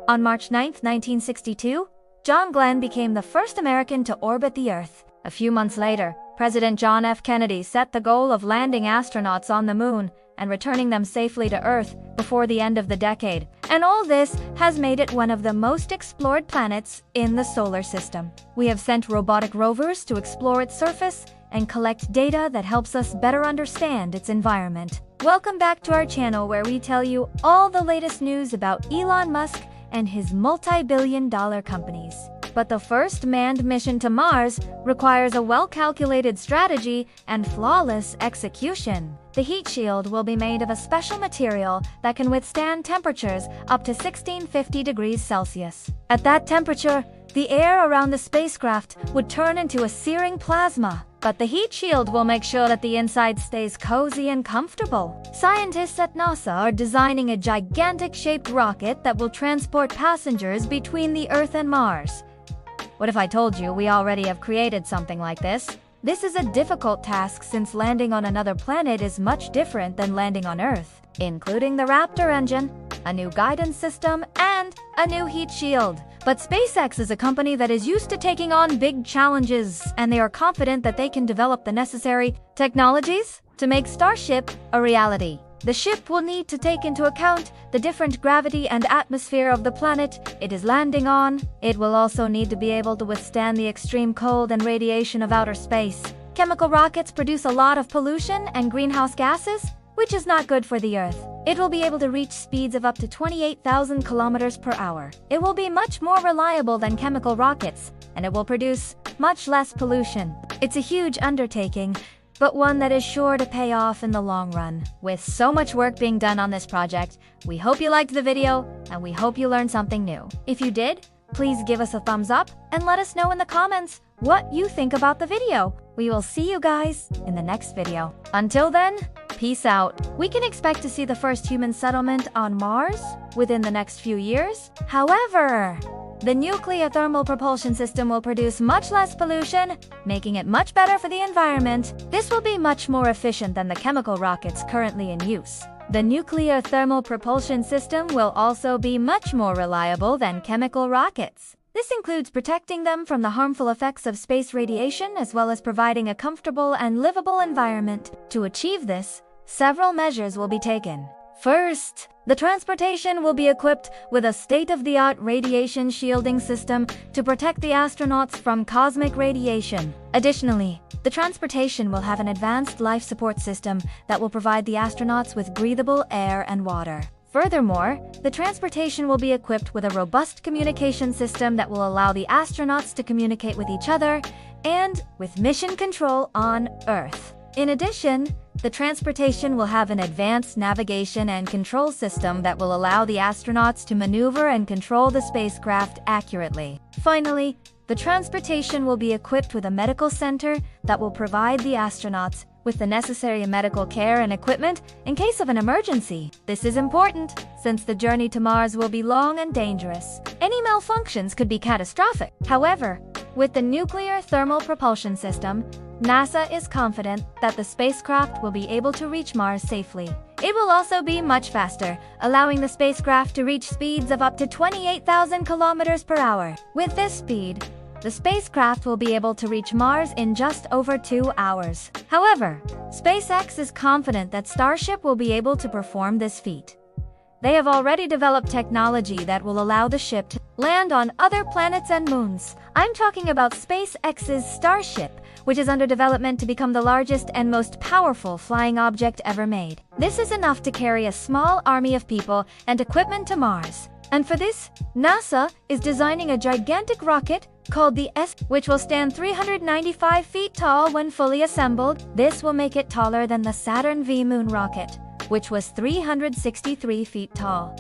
On March 9, 1962, John Glenn became the first American to orbit the Earth. A few months later, President John F. Kennedy set the goal of landing astronauts on the moon and returning them safely to Earth before the end of the decade. And all this has made it one of the most explored planets in the solar system. We have sent robotic rovers to explore its surface and collect data that helps us better understand its environment. Welcome back to our channel where we tell you all the latest news about Elon Musk and his multi-billion-dollar companies. But the first manned mission to Mars requires a well-calculated strategy and flawless execution. The heat shield will be made of a special material that can withstand temperatures up to 1650 degrees Celsius. At that temperature, the air around the spacecraft would turn into a searing plasma. But the heat shield will make sure that the inside stays cozy and comfortable. Scientists at NASA are designing a gigantic-shaped rocket that will transport passengers between the Earth and Mars. What if I told you we already have created something like this? This is a difficult task since landing on another planet is much different than landing on Earth, including the Raptor engine, a new guidance system, and a new heat shield. But SpaceX is a company that is used to taking on big challenges, and they are confident that they can develop the necessary technologies to make Starship a reality. The ship will need to take into account the different gravity and atmosphere of the planet it is landing on. It will also need to be able to withstand the extreme cold and radiation of outer space. Chemical rockets produce a lot of pollution and greenhouse gases, which is not good for the Earth. It will be able to reach speeds of up to 28,000 kilometers per hour. It will be much more reliable than chemical rockets, and it will produce much less pollution. It's a huge undertaking, but one that is sure to pay off in the long run. With so much work being done on this project, we hope you liked the video, and we hope you learned something new. If you did, please give us a thumbs up and let us know in the comments what you think about the video. We will see you guys in the next video. Until then, peace out. We can expect to see the first human settlement on Mars within the next few years. However, the nuclear thermal propulsion system will produce much less pollution, making it much better for the environment. This will be much more efficient than the chemical rockets currently in use. The nuclear thermal propulsion system will also be much more reliable than chemical rockets. This includes protecting them from the harmful effects of space radiation as well as providing a comfortable and livable environment. To achieve this, several measures will be taken. First, the transportation will be equipped with a state-of-the-art radiation shielding system to protect the astronauts from cosmic radiation. Additionally, the transportation will have an advanced life support system that will provide the astronauts with breathable air and water. Furthermore, the transportation will be equipped with a robust communication system that will allow the astronauts to communicate with each other and with mission control on Earth. In addition, the transportation will have an advanced navigation and control system that will allow the astronauts to maneuver and control the spacecraft accurately. Finally, the transportation will be equipped with a medical center that will provide the astronauts with the necessary medical care and equipment in case of an emergency. This is important, since the journey to Mars will be long and dangerous. Any malfunctions could be catastrophic. However, with the nuclear thermal propulsion system, NASA is confident that the spacecraft will be able to reach Mars safely. It will also be much faster, allowing the spacecraft to reach speeds of up to 28,000 kilometers per hour. With this speed, the spacecraft will be able to reach Mars in just over 2 hours. However, SpaceX is confident that Starship will be able to perform this feat. They have already developed technology that will allow the ship to land on other planets and moons. I'm talking about SpaceX's Starship, which is under development to become the largest and most powerful flying object ever made. This is enough to carry a small army of people and equipment to Mars. And for this, NASA is designing a gigantic rocket called the S, which will stand 395 feet tall when fully assembled. This will make it taller than the Saturn V moon rocket, which was 363 feet tall.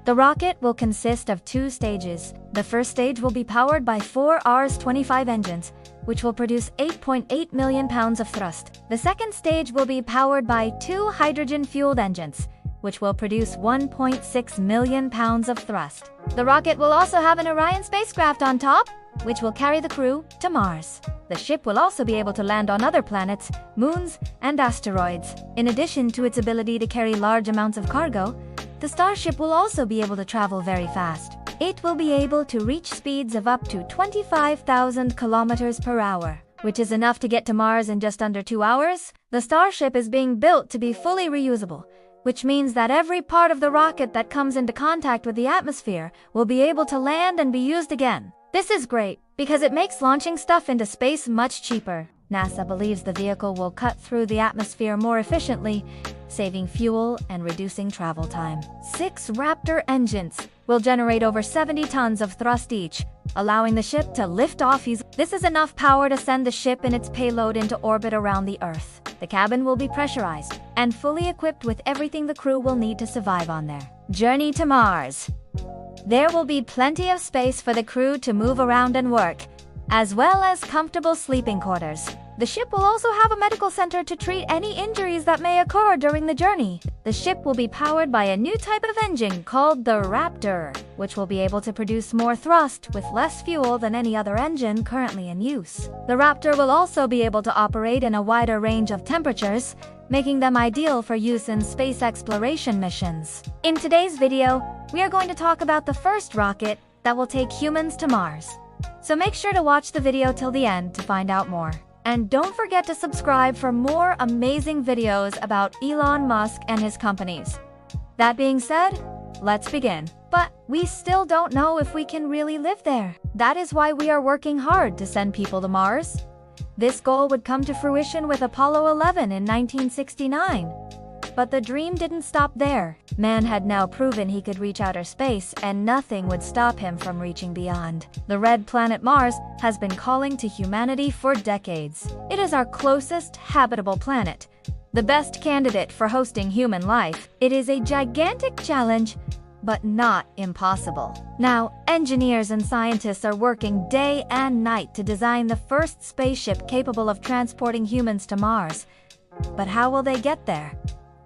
The rocket will consist of 2 stages. The first stage will be powered by 4 Rs-25 engines, which will produce 8.8 million pounds of thrust. The second stage will be powered by 2 hydrogen-fueled engines, which will produce 1.6 million pounds of thrust. The rocket will also have an Orion spacecraft on top, which will carry the crew to Mars. The ship will also be able to land on other planets, moons, and asteroids. In addition to its ability to carry large amounts of cargo, the Starship will also be able to travel very fast. It will be able to reach speeds of up to 25,000 kilometers per hour, which is enough to get to Mars in just under 2 hours. The Starship is being built to be fully reusable, which means that every part of the rocket that comes into contact with the atmosphere will be able to land and be used again. This is great, because it makes launching stuff into space much cheaper. NASA believes the vehicle will cut through the atmosphere more efficiently, saving fuel and reducing travel time. 6 Raptor engines will generate over 70 tons of thrust each, allowing the ship to lift off easily. This is enough power to send the ship and its payload into orbit around the Earth. The cabin will be pressurized and fully equipped with everything the crew will need to survive on there. Journey to Mars. There will be plenty of space for the crew to move around and work, as well as comfortable sleeping quarters. The ship will also have a medical center to treat any injuries that may occur during the journey. The ship will be powered by a new type of engine called the Raptor, which will be able to produce more thrust with less fuel than any other engine currently in use. The Raptor will also be able to operate in a wider range of temperatures, making them ideal for use in space exploration missions. In today's video, we are going to talk about the first rocket that will take humans to Mars. So make sure to watch the video till the end to find out more. And don't forget to subscribe for more amazing videos about Elon Musk and his companies. That being said, let's begin. But we still don't know if we can really live there. That is why we are working hard to send people to Mars. This goal would come to fruition with Apollo 11 in 1969. But the dream didn't stop there. Man had now proven he could reach outer space, and nothing would stop him from reaching beyond. The red planet Mars has been calling to humanity for decades. It is our closest habitable planet, the best candidate for hosting human life. It is a gigantic challenge, but not impossible. Now, engineers and scientists are working day and night to design the first spaceship capable of transporting humans to Mars. But how will they get there?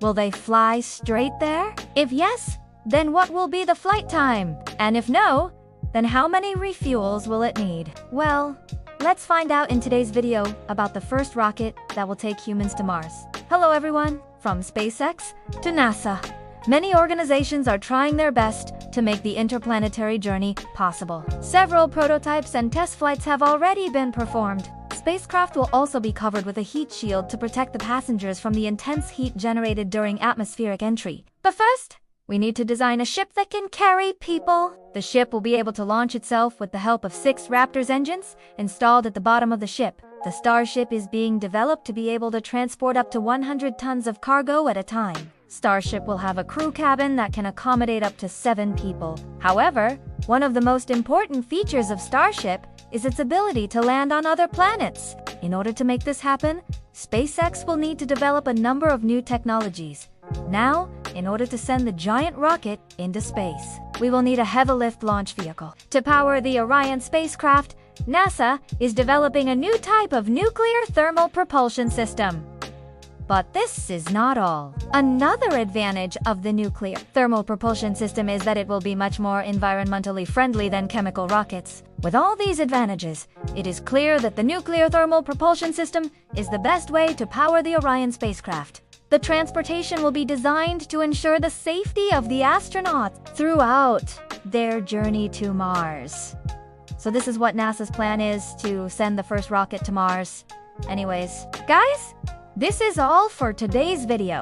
Will they fly straight there? If yes, then what will be the flight time? And if no, then how many refuels will it need? Well, let's find out in today's video about the first rocket that will take humans to Mars. Hello everyone, from SpaceX to NASA. Many organizations are trying their best to make the interplanetary journey possible. Several prototypes and test flights have already been performed. Spacecraft will also be covered with a heat shield to protect the passengers from the intense heat generated during atmospheric entry. But first, we need to design a ship that can carry people. The ship will be able to launch itself with the help of 6 Raptor's engines installed at the bottom of the ship. The Starship is being developed to be able to transport up to 100 tons of cargo at a time. Starship will have a crew cabin that can accommodate up to 7 people. However, one of the most important features of Starship is its ability to land on other planets. In order to make this happen, SpaceX will need to develop a number of new technologies. Now, in order to send the giant rocket into space, we will need a heavy-lift launch vehicle. To power the Orion spacecraft, NASA is developing a new type of nuclear thermal propulsion system. But this is not all. Another advantage of the nuclear thermal propulsion system is that it will be much more environmentally friendly than chemical rockets. With all these advantages, it is clear that the nuclear thermal propulsion system is the best way to power the Orion spacecraft. The transportation will be designed to ensure the safety of the astronauts throughout their journey to Mars. So this is what NASA's plan is, to send the first rocket to Mars. Anyways, guys, this is all for today's video.